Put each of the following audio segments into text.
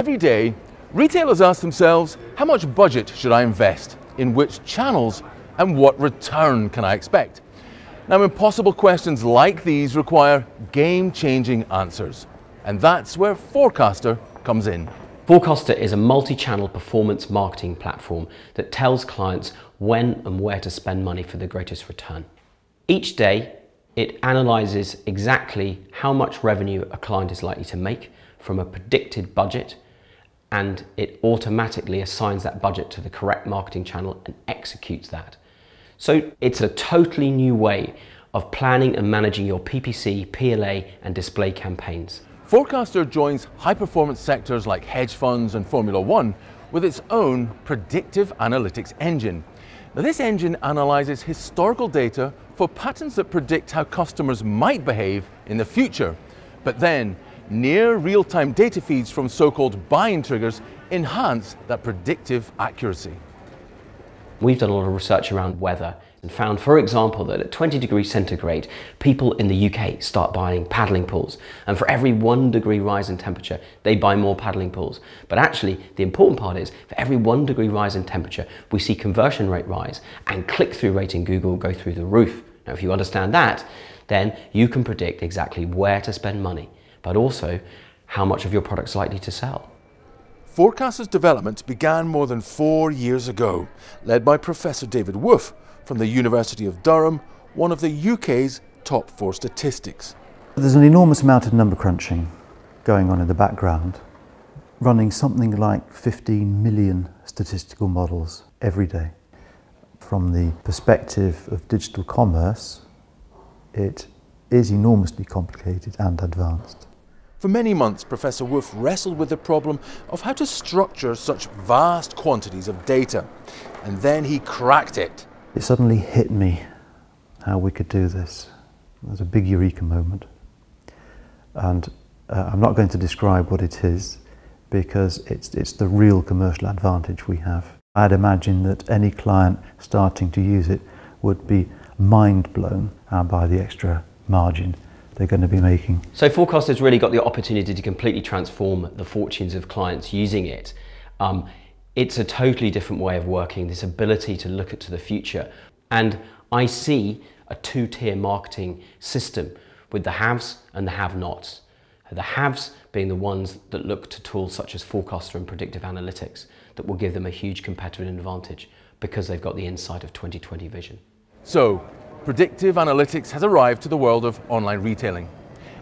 Every day, retailers ask themselves, how much budget should I invest? In which channels? And what return can I expect? Now, impossible questions like these require game-changing answers. And that's where Forecaster comes in. Forecaster is a multi-channel performance marketing platform that tells clients when and where to spend money for the greatest return. Each day, it analyzes exactly how much revenue a client is likely to make from a predicted budget, and it automatically assigns that budget to the correct marketing channel and executes that. So it's a totally new way of planning and managing your PPC, PLA and display campaigns. Forecaster joins high-performance sectors like hedge funds and Formula One with its own predictive analytics engine. Now, this engine analyzes historical data for patterns that predict how customers might behave in the future. But then, near real-time data feeds from so-called buying triggers enhance that predictive accuracy. We've done a lot of research around weather and found, for example, that at 20 degrees centigrade, people in the UK start buying paddling pools. And for every 1 degree rise in temperature, they buy more paddling pools. But actually, the important part is, for every 1 degree rise in temperature, we see conversion rate rise and click-through rate in Google go through the roof. Now, if you understand that, then you can predict exactly where to spend money, but also how much of your product's likely to sell. Forecaster's development began more than 4 years ago, led by Professor David Wooff from the University of Durham, one of the UK's top 4 statistics. There's an enormous amount of number crunching going on in the background, running something like 15 million statistical models every day. From the perspective of digital commerce, it is enormously complicated and advanced. For many months, Professor Wooff wrestled with the problem of how to structure such vast quantities of data. And then he cracked it. It suddenly hit me how we could do this. It was a big eureka moment. And I'm not going to describe what it is, because it's the real commercial advantage we have. I'd imagine that any client starting to use it would be mind blown by the extra margin they're going to be making. So Forecaster's really got the opportunity to completely transform the fortunes of clients using it. It's a totally different way of working, this ability to look to the future. And I see a 2-tier marketing system with the haves and the have-nots. The haves being the ones that look to tools such as Forecaster and predictive analytics that will give them a huge competitive advantage because they've got the insight of 2020 vision. So, predictive analytics has arrived to the world of online retailing.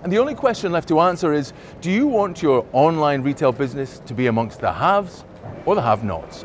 And the only question left to answer is, do you want your online retail business to be amongst the haves or the have-nots?